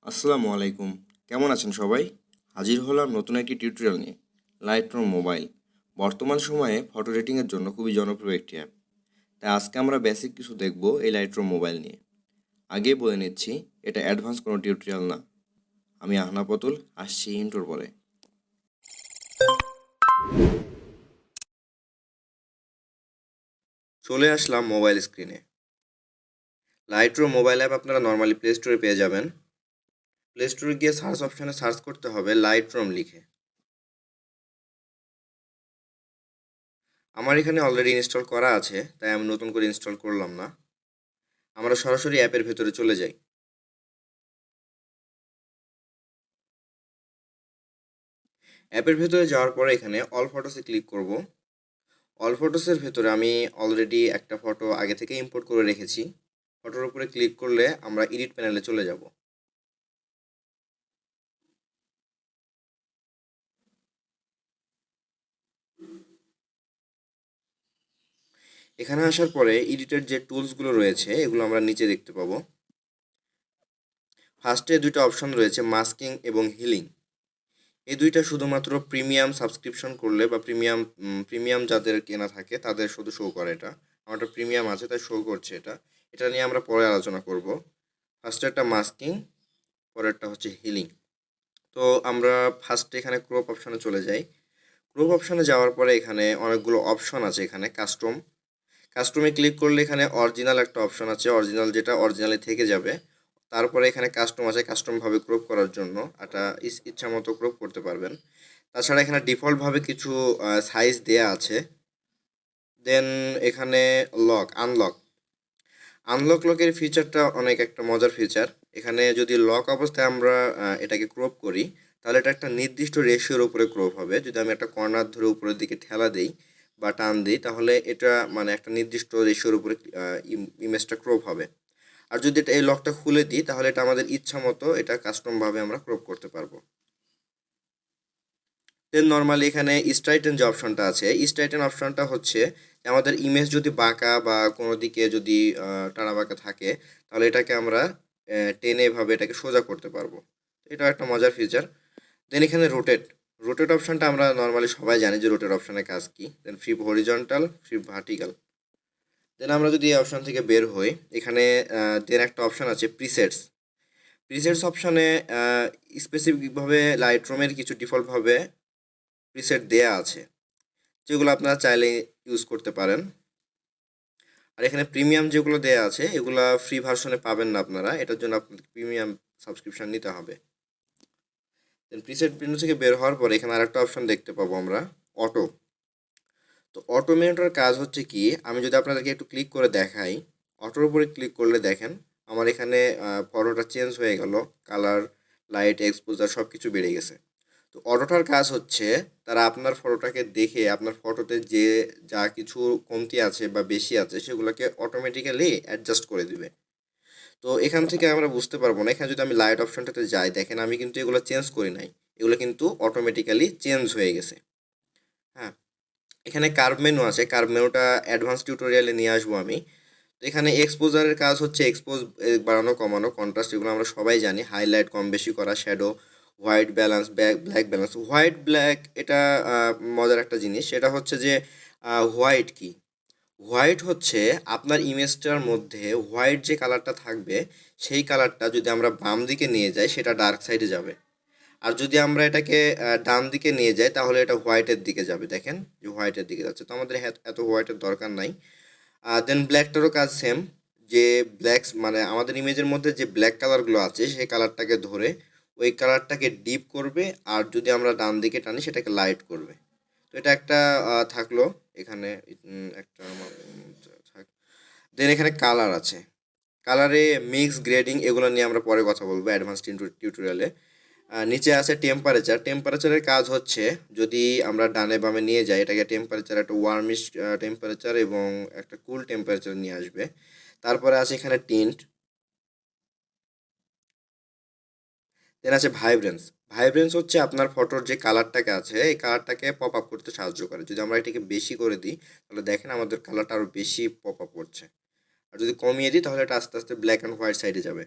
আসসালামু আলাইকুম। কেমন আছেন সবাই? হাজির হলাম নতুন একটি টিউটোরিয়াল নিয়ে। লাইটরুম মোবাইল বর্তমান সময়ে ফটো এডিটিংয়ের জন্য খুবই জনপ্রিয় একটি অ্যাপ। তাই আজকে আমরা বেসিক কিছু দেখব এই লাইটরুম মোবাইল নিয়ে। আগেই বলে নিচ্ছি, এটা অ্যাডভান্স কোনো টিউটোরিয়াল না। আমি আহনা পতুল, আসছি ইন্ট্রোর পরে। চলে আসলাম মোবাইল স্ক্রিনে। লাইটরুম মোবাইল অ্যাপ আপনারা নর্মালি প্লে স্টোরে পেয়ে যাবেন। প্লে স্টোরে গিয়ে সার্চ অপশানে সার্চ করতে হবে লাইটরুম লিখে। আমার এখানে অলরেডি ইনস্টল করা আছে, তাই আমি নতুন করে ইনস্টল করলাম না। আমরা সরাসরি অ্যাপের ভেতরে চলে যাই। অ্যাপের ভেতরে যাওয়ার পরে এখানে অল ফটোসে ক্লিক করব। অল ফটোসের ভেতরে আমি অলরেডি একটা ফটো আগে থেকে ইম্পোর্ট করে রেখেছি। ফটোর উপরে ক্লিক করলে আমরা এডিট প্যানেলে চলে যাব। এখানে আসার পরে এডিটের যে টুলসগুলো রয়েছে এগুলো আমরা নিচে দেখতে পাবো। ফার্স্টে দুটো অপশন রয়েছে, মাস্কিং এবং হিলিং। এই দুইটা শুধুমাত্র প্রিমিয়াম সাবস্ক্রিপশন করলে বা প্রিমিয়াম যাদের কেনা থাকে তাদের শুধু শো করে এটা। আমারটা প্রিমিয়াম আছে তাই শো করছে এটা। এটা নিয়ে আমরা পরে আলোচনা করব। ফার্স্টে একটা মাস্কিং, পরেরটা হচ্ছে হিলিং। তো আমরা ফার্স্টে এখানে ক্রপ অপশনে চলে যাই। ক্রপ অপশনে যাওয়ার পরে এখানে অনেকগুলো অপশন আছে। এখানে কাস্টমে ক্লিক করলে এখানে অরিজিনাল একটা অপশন আছে, অরিজিনাল যেটা অরিজিনালে থেকে যাবে। তারপরে এখানে কাস্টম আছে, কাস্টমভাবে ক্রপ করার জন্য একটা ইচ্ছা মতো ক্রপ করতে পারবেন। তাছাড়া এখানে ডিফল্টভাবে কিছু সাইজ দেয়া আছে। দেন এখানে লকের ফিচারটা অনেক একটা মজার ফিচার। এখানে যদি লক অবস্থায় আমরা এটাকে ক্রপ করি, তাহলে এটা একটা নির্দিষ্ট রেশিওর উপরে ক্রপ হবে। যদি আমি একটা কর্নার ধরে উপরের দিকে ঠেলা দিই বা টান দিই, তাহলে এটা মানে একটা নির্দিষ্ট রেশিওর উপরে ইমেজটা ক্রপ হবে। আর যদি এটা এই লকটা খুলে দিই, তাহলে এটা আমাদের ইচ্ছা মতো এটা কাস্টমভাবে আমরা ক্রপ করতে পারবো। দেন নর্মালি এখানে স্ট্রাইটেন যে অপশনটা আছে, স্ট্রাইটেন অপশনটা হচ্ছে আমাদের ইমেজ যদি বাঁকা বা কোনো দিকে যদি টানা বাঁকা থাকে, তাহলে এটাকে আমরা টেনে এভাবে এটাকে সোজা করতে পারবো। এটা একটা মজার ফিচার। দেন এখানে রোটেট অপশনটা আমরা নর্মালি সবাই জানি যে রোটেট অপশনের কাজ কি। দেন ফ্লিপ হরিজন্টাল, ফ্লিপ ভার্টিক্যাল। দেন আমরা যদি এই অপশন থেকে বের হই, এখানে দেন একটা অপশন আছে প্রিসেটস অপশনে স্পেসিফিকভাবে লাইটরুমের কিছু ডিফল্টভাবে প্রিসেট দেয়া আছে, যেগুলো আপনারা চাইলে ইউজ করতে পারেন। আর এখানে প্রিমিয়াম যেগুলো দেয়া আছে এগুলা ফ্রি ভার্সনে পাবেন না আপনারা, এটার জন্য আপনাদের প্রিমিয়াম সাবস্ক্রিপশন নিতে হবে। দেন প্রিসেট মেনু থেকে বের হওয়ার পরে এখানে আরেকটা অপশন দেখতে পাবো আমরা, অটো। তো অটো মেনুটার কাজ হচ্ছে কি, আমি যদি আপনাদেরকে একটু ক্লিক করে দেখাই, অটোর উপরে ক্লিক করলে দেখেন আমার এখানে ফটোটা চেঞ্জ হয়ে গেল, কালার, লাইট, এক্সপোজার সব কিছু বেড়ে গেছে। তো অটোটার কাজ হচ্ছে তারা আপনার ফটোটাকে দেখে আপনার ফটোতে যে যা কিছু কমতি আছে বা বেশি আছে সেগুলোকে অটোমেটিক্যালি অ্যাডজাস্ট করে দিবে। তো এখান থেকে আমরা বুঝতে পারবো না, এখানে যদি আমি লাইট অপশনটাতে যাই, দেখেন আমি কিন্তু এগুলো চেঞ্জ করি নাই, এগুলো কিন্তু অটোমেটিক্যালি চেঞ্জ হয়ে গেছে। হ্যাঁ, এখানে কার্ভ মেনু আছে, কার্ভ মেনুটা অ্যাডভান্স টিউটোরিয়ালে নিয়ে আসবো আমি। তো এখানে এক্সপোজারের কাজ হচ্ছে এক্সপোজ বাড়ানো কমানো, কন্ট্রাস্ট এগুলো আমরা সবাই জানি, হাইলাইট কম বেশি করা, shadow, white balance, black balance. White black এটা মজার একটা জিনিস। সেটা হচ্ছে যে হোয়াইট কি, হোয়াইট হচ্ছে আপনার ইমেজটার মধ্যে হোয়াইট যে কালারটা থাকবে সেই কালারটা যদি আমরা বাম দিকে নিয়ে যাই সেটা ডার্ক সাইডে যাবে। আর যদি আমরা এটাকে ডান দিকে নিয়ে যাই তাহলে এটা হোয়াইটের দিকে যাবে। দেখেন যে হোয়াইটের দিকে যাচ্ছে, তো আমাদের এত হোয়াইটের দরকার নাই। দেন ব্ল্যাকটারও কাজ সেম, যে ব্ল্যাক মানে আমাদের ইমেজের মধ্যে যে ব্ল্যাক কালারগুলো আছে সেই কালারটাকে ধরে ওই কালারটাকে ডিপ করবে, আর যদি আমরা ডান দিকে টানি সেটাকে লাইট করবে। তো এটা একটা থাকলো এখানে একটা থাক। দেন এখানে কালার আছে, কালারে মিক্স গ্রেডিং এগুলো নিয়ে আমরা পরে কথা বলবো অ্যাডভান্স টিউটোরিয়ালে। নিচে আছে টেম্পারেচারের কাজ হচ্ছে যদি আমরা ডানে বামে নিয়ে যাই এটাকে টেম্পারেচার একটা ওয়ার্মিশ টেম্পারেচার এবং একটা কুল টেম্পারেচার নিয়ে আসবে। তারপরে আছে এখানে টিন্ট। দেন আছে ভাইব্রেন্স হচ্ছে আপনার ফটোর যে কালারটাকে আছে এই কালারটাকে পপ আপ করতে সাহায্য করে। যদি আমরা এটাকে বেশি করে দিই তাহলে দেখেন আমাদের কালারটা আরও বেশি পপ আপ করছে, আর যদি কমিয়ে দিই তাহলে এটা আস্তে আস্তে ব্ল্যাক অ্যান্ড হোয়াইট সাইডে যাবে।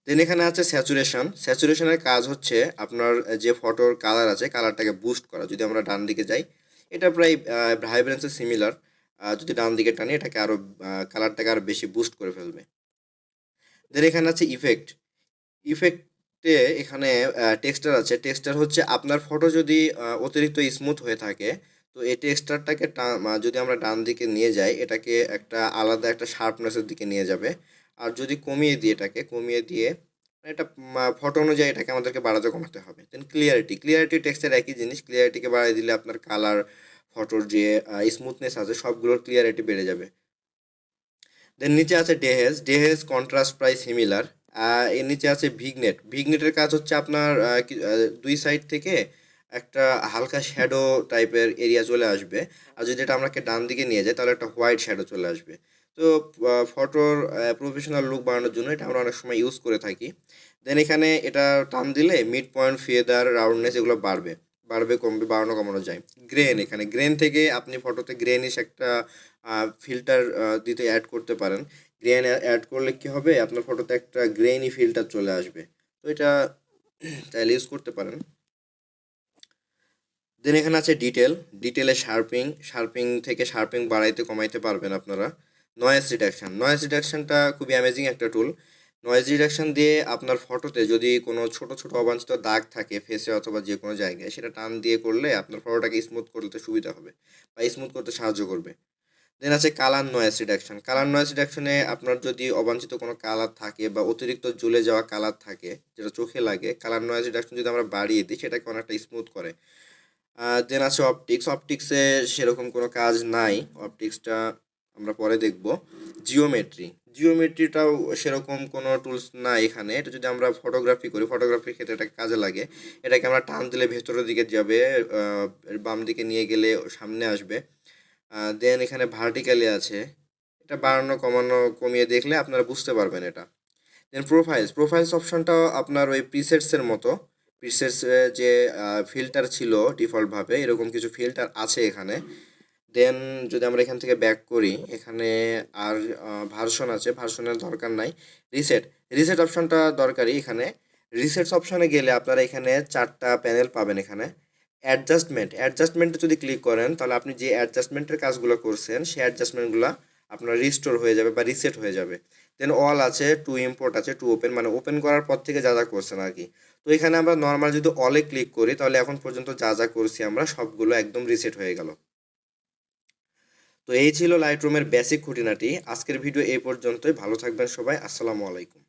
দেন এখানে আছে স্যাচুরেশন। স্যাচুরেশনের কাজ হচ্ছে আপনার যে ফটোর কালার আছে কালারটাকে বুস্ট করা। যদি আমরা ডান দিকে যাই, এটা প্রায় ভাইব্রেন্সে সিমিলার। যদি ডান দিকে টানি এটাকে আরও কালারটাকে আরও বেশি বুস্ট করে ফেলবে। দেন এখানে আছে ইফেক্ট। ইফেক্টে এখানে টেক্সচার আছে। টেক্সচার হচ্ছে আপনার ফটো যদি অতিরিক্ত স্মুথ হয়ে থাকে, তো এই টেক্সচারটাকে যদি আমরা ডান দিকে নিয়ে যাই, এটাকে একটা আলাদা একটা শার্পনেসের দিকে নিয়ে যাবে। আর যদি কমিয়ে দিই, এটাকে কমিয়ে দিয়ে এটা ফটো অনুযায়ী এটাকে আমাদেরকে বাড়াতে কমাতে হবে। দেন ক্লিয়ারিটি। ক্লিয়ারিটি টেক্সচার একই জিনিস। ক্লিয়ারিটিকে বাড়িয়ে দিলে আপনার কালার, ফটোর যে স্মুথনেস আছে সবগুলোর ক্লিয়ারিটি বেড়ে যাবে। দেন নিচে আছে ডেহেজ। ডেহেজ কন্ট্রাস্ট প্রায় সিমিলার। এর নিচে আছে ভিগনেট। ভিগনেটের কাজ হচ্ছে আপনার দুই সাইড থেকে একটা হালকা শ্যাডো টাইপের এরিয়া চলে আসবে। আর যদি এটা আমাকে ডান দিকে নিয়ে যায় তাহলে একটা হোয়াইট শ্যাডো চলে আসবে। তো ফটোর প্রফেশনাল লুক বানানোর জন্য এটা আমরা অনেক সময় ইউজ করে থাকি। দেন এখানে এটা টান দিলে মিড পয়েন্ট, ফেদার, রাউন্ডনেস এগুলো বাড়বে। বাড়বে কমবে, বাড়ানো কমানো যায়। গ্রেন, এখানে গ্রেন থেকে আপনি ফটোতে গ্রেনিশ একটা ফিল্টার দিতে অ্যাড করতে পারেন। গ্রেন অ্যাড করলে কী হবে, আপনার ফটোতে একটা গ্রেইনি ফিল্টার চলে আসবে। তো এটা চাইলে ইউজ করতে পারেন। দেন এখানে আছে ডিটেল। ডিটেলে শার্পিং। শার্পিং থেকে শার্পিং বাড়াইতে কমাইতে পারবেন আপনারা। Noise reduction. নয়েজ রিডাকশানটা খুবই অ্যামেজিং একটা টুল। নয়েজ রিডাকশান দিয়ে আপনার ফটোতে যদি কোনো ছোট ছোট অবাঞ্ছিত দাগ থাকে ফেসে অথবা যে কোনো জায়গায়, সেটা টান দিয়ে করলে আপনার ফটোটাকে স্মুথ করতে সুবিধা হবে বা স্মুথ করতে সাহায্য করবে। দেন আছে colour noise reduction. Colour noise রিডাকশনে আপনার যদি অবাঞ্ছিত কোনো কালার থাকে বা অতিরিক্ত জ্বলে যাওয়া কালার থাকে যেটা চোখে লাগে, কালার নয়েজ রিডাকশন যদি আমরা বাড়িয়ে দিই সেটাকে অনেকটা স্মুথ করে। দেন আছে অপটিক্স। অপটিক্সে সেরকম কোনো কাজ নাই, অপটিক্সটা আমরা পরে দেখব। জিওমেট্রি। জিওমেট্রিটাও সেরকম কোনো টুলস নাই এখানে। এটা যদি আমরা ফটোগ্রাফি করি, ফটোগ্রাফির ক্ষেত্রে এটা কাজে লাগে। এটাকে আমরা টান দিলে ভেতরের দিকে যাবে, বাম দিকে নিয়ে গেলে সামনে আসবে। দেন এখানে ভার্টিক্যালি আছে। এটা বাড়ানো কমানো কমিয়ে দেখলে আপনারা বুঝতে পারবেন এটা। দেন প্রোফাইলস। প্রোফাইলস অপশনটাও আপনার ওই প্রিসেটসের মতো। প্রিসেটস যে ফিল্টার ছিল ডিফল্টভাবে, এরকম কিছু ফিল্টার আছে এখানে। দেন যদি আমরা এখান থেকে ব্যাক করি, এখানে আর ভার্সন আছে, ভার্সনের দরকার নাই। রিসেট। রিসেট অপশনটা দরকারি এখানে। রিসেটস অপশনে গেলে আপনারা এখানে 4টা প্যানেল পাবেন। এখানে অ্যাডজাস্টমেন্ট। অ্যাডজাস্টমেন্টে যদি ক্লিক করেন তাহলে আপনি যে অ্যাডজাস্টমেন্টের কাজগুলো করছেন সেই অ্যাডজাস্টমেন্টগুলো আপনার রিস্টোর হয়ে যাবে বা রিসেট হয়ে যাবে। দেন অল আছে, টু ইম্পোর্ট আছে, টু ওপেন মানে ওপেন করার পর থেকে যা যা করছেন আর কি। তো এখানে আমরা নর্মাল যদি অলে ক্লিক করি তাহলে এখন পর্যন্ত যা যা করছি আমরা সবগুলো একদম রিসেট হয়ে গেল। তো এই ছিল লাইটরুমের বেসিক খুঁটিনাটি। আজকের ভিডিও এই পর্যন্তই। ভালো থাকবেন সবাই। আসসালামু আলাইকুম।